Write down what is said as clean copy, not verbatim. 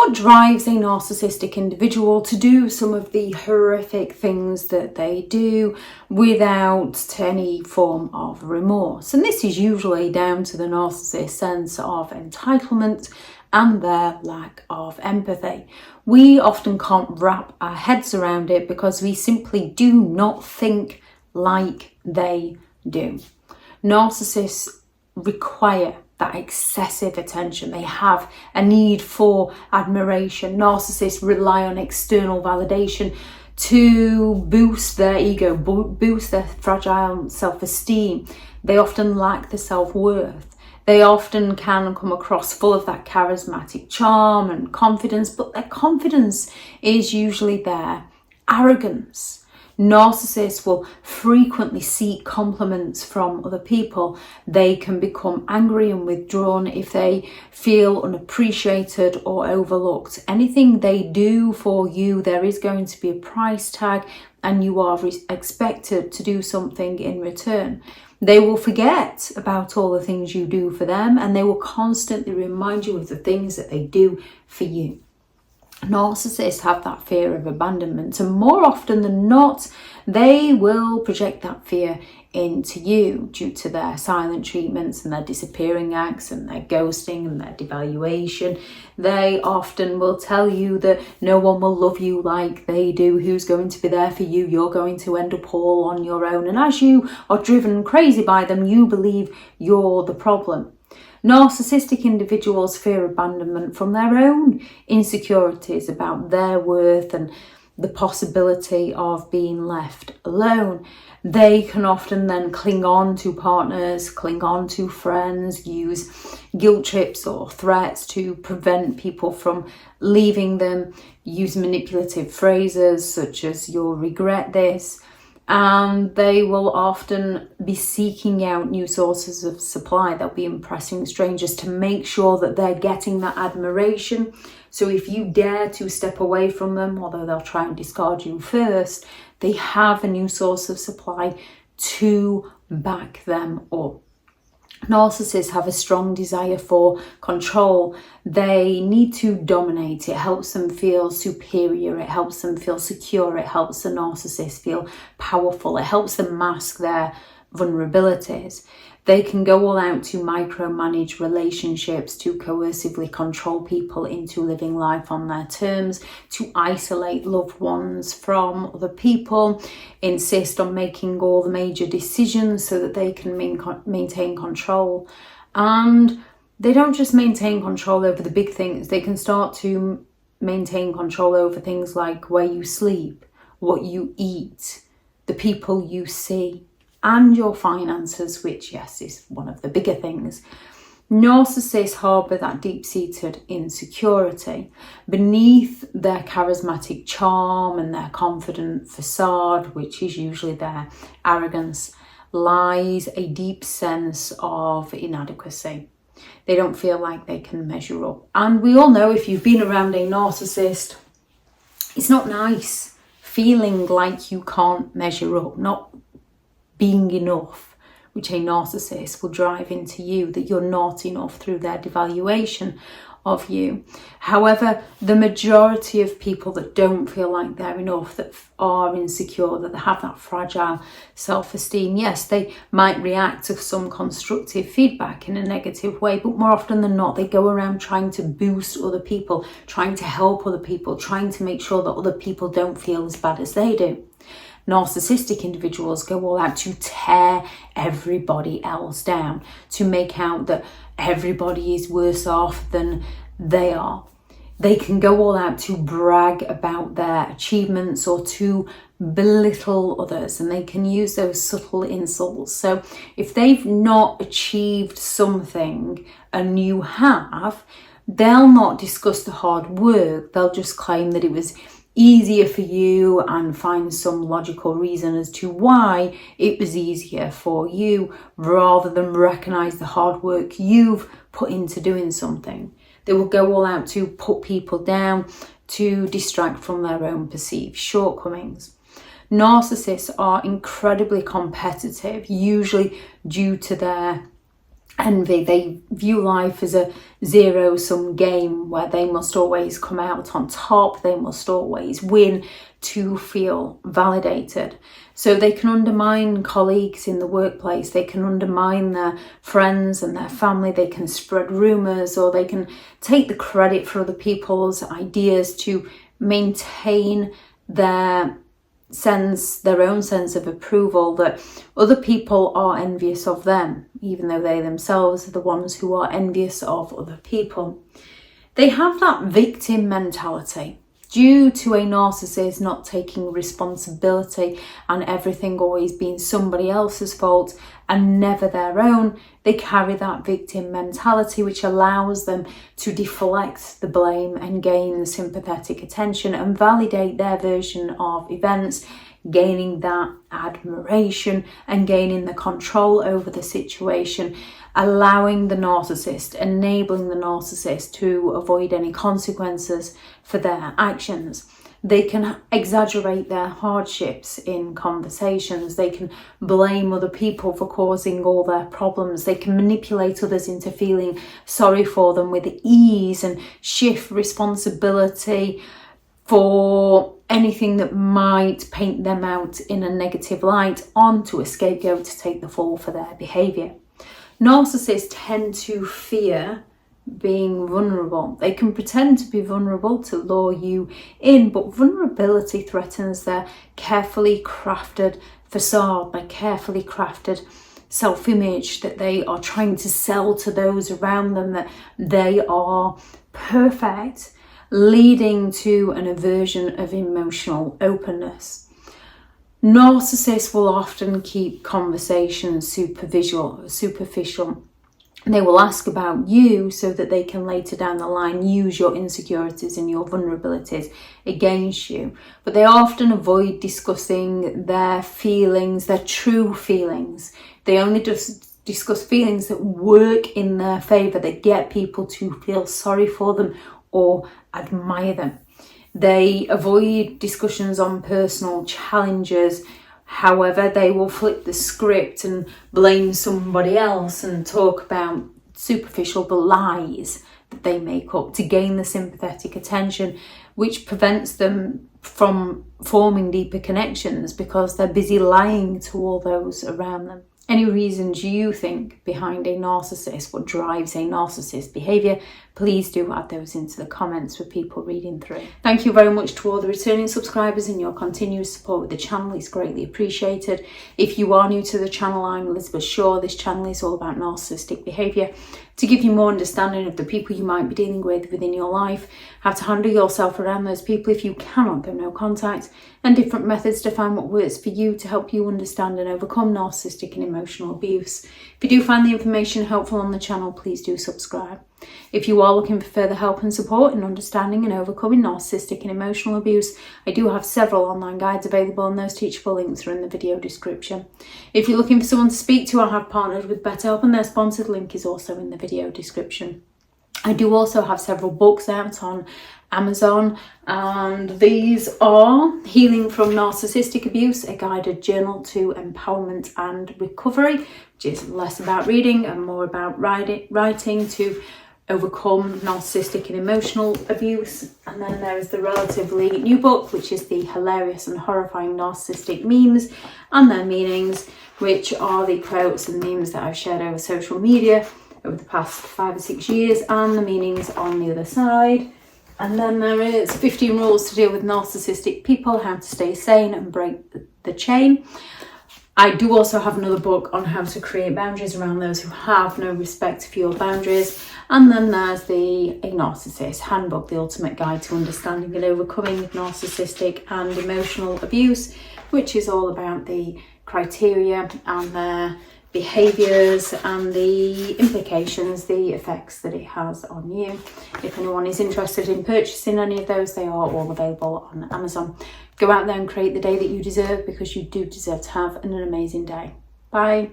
what drives a narcissistic individual to do some of the horrific things that they do without any form of remorse. And this is usually down to the narcissist's sense of entitlement and their lack of empathy. We often can't wrap our heads around it because we simply do not think like they do. Narcissists require that excessive attention. They have a need for admiration. Narcissists rely on external validation to boost their ego, boost their fragile self-esteem. They often lack the self-worth. They often can come across full of that charismatic charm and confidence, but their confidence is usually their arrogance. Narcissists will frequently seek compliments from other people. They can become angry and withdrawn if they feel unappreciated or overlooked. Anything they do for you, there is going to be a price tag, and you are expected to do something in return. They will forget about all the things you do for them, and they will constantly remind you of the things that they do for you. Narcissists have that fear of abandonment, and more often than not, they will project that fear into you due to their silent treatments and their disappearing acts and their ghosting and their devaluation. They often will tell you that no one will love you like they do. Who's going to be there for you? You're going to end up all on your own. And as you are driven crazy by them, you believe you're the problem. Narcissistic individuals fear abandonment from their own insecurities about their worth and the possibility of being left alone. They can often then cling on to partners, cling on to friends, use guilt trips or threats to prevent people from leaving them, use manipulative phrases such as "you'll regret this," and they will often be seeking out new sources of supply. They'll be impressing strangers to make sure that they're getting that admiration. So if you dare to step away from them, although they'll try and discard you first, they have a new source of supply to back them up. Narcissists have a strong desire for control. They need to dominate. It helps them feel superior. It helps them feel secure. It helps the narcissist feel powerful. It helps them mask their vulnerabilities. They can go all out to micromanage relationships, to coercively control people into living life on their terms, to isolate loved ones from other people, insist on making all the major decisions so that they can maintain control. And they don't just maintain control over the big things, they can start to maintain control over things like where you sleep, what you eat, the people you see, and your finances, which, yes, is one of the bigger things. Narcissists harbour that deep-seated insecurity. Beneath their charismatic charm and their confident facade, which is usually their arrogance, lies a deep sense of inadequacy. They don't feel like they can measure up. And we all know, if you've been around a narcissist, it's not nice feeling like you can't measure up, not being enough, which a narcissist will drive into you, that you're not enough through their devaluation of you. However, the majority of people that don't feel like they're enough, that are insecure, that have that fragile self-esteem, yes, they might react to some constructive feedback in a negative way, but more often than not, they go around trying to boost other people, trying to help other people, trying to make sure that other people don't feel as bad as they do. Narcissistic individuals go all out to tear everybody else down, to make out that everybody is worse off than they are. They can go all out to brag about their achievements or to belittle others, and they can use those subtle insults. So if they've not achieved something and you have, they'll not discuss the hard work. They'll just claim that it was easier for you and find some logical reason as to why it was easier for you, rather than recognize the hard work you've put into doing something. They will go all out to put people down, to distract from their own perceived shortcomings. Narcissists are incredibly competitive, usually due to their envy. They view life as a zero-sum game where they must always come out on top, they must always win to feel validated. So they can undermine colleagues in the workplace, they can undermine their friends and their family, they can spread rumours, or they can take the credit for other people's ideas to maintain their own sense of approval, that other people are envious of them, even though they themselves are the ones who are envious of other people. They have that victim mentality. Due to a narcissist not taking responsibility and everything always being somebody else's fault and never their own, they carry that victim mentality, which allows them to deflect the blame and gain the sympathetic attention and validate their version of events, gaining that admiration and gaining the control over the situation, allowing the narcissist, enabling the narcissist to avoid any consequences for their actions. They can exaggerate their hardships in conversations. They can blame other people for causing all their problems. They can manipulate others into feeling sorry for them with ease and shift responsibility for anything that might paint them out in a negative light onto a scapegoat to take the fall for their behaviour. Narcissists tend to fear being vulnerable. They can pretend to be vulnerable to lure you in, but vulnerability threatens their carefully crafted facade, their carefully crafted self-image that they are trying to sell to those around them, that they are perfect, leading to an aversion of emotional openness. Narcissists will often keep conversations superficial. They will ask about you so that they can later down the line use your insecurities and your vulnerabilities against you. But they often avoid discussing their feelings, their true feelings. They only just discuss feelings that work in their favour, that get people to feel sorry for them or admire them. They avoid discussions on personal challenges. However, they will flip the script and blame somebody else and talk about superficial lies that they make up to gain the sympathetic attention, which prevents them from forming deeper connections because they're busy lying to all those around them. Any reasons you think behind a narcissist, what drives a narcissist behaviour, please do add those into the comments for people reading through. Thank you very much to all the returning subscribers, and your continued support with the channel is greatly appreciated. If you are new to the channel, I'm Elizabeth Shaw. This channel is all about narcissistic behaviour, to give you more understanding of the people you might be dealing with within your life, how to handle yourself around those people if you cannot go no contact, and different methods to find what works for you to help you understand and overcome narcissistic and emotional abuse. If you do find the information helpful on the channel, please do subscribe. If you are looking for further help and support in understanding and overcoming narcissistic and emotional abuse, I do have several online guides available, and those teachable links are in the video description. If you're looking for someone to speak to, I have partnered with BetterHelp, and their sponsored link is also in the video description. I do also have several books out on Amazon, and these are Healing from Narcissistic Abuse, a guided journal to empowerment and recovery, which is less about reading and more about writing to overcome narcissistic and emotional abuse. And then there is the relatively new book, which is the hilarious and horrifying narcissistic memes and their meanings, which are the quotes and memes that I've shared over social media over the past 5 or 6 years, and the meanings on the other side. And then there is 15 rules to deal with narcissistic people, how to stay sane and break the chain. I do also have another book on how to create boundaries around those who have no respect for your boundaries. And then there's the Narcissists Handbook, the ultimate guide to understanding and overcoming narcissistic and emotional abuse, which is all about the criteria and their behaviours and the implications, the effects that it has on you. If anyone is interested in purchasing any of those, they are all available on Amazon. Go out there and create the day that you deserve, because you do deserve to have an amazing day. Bye.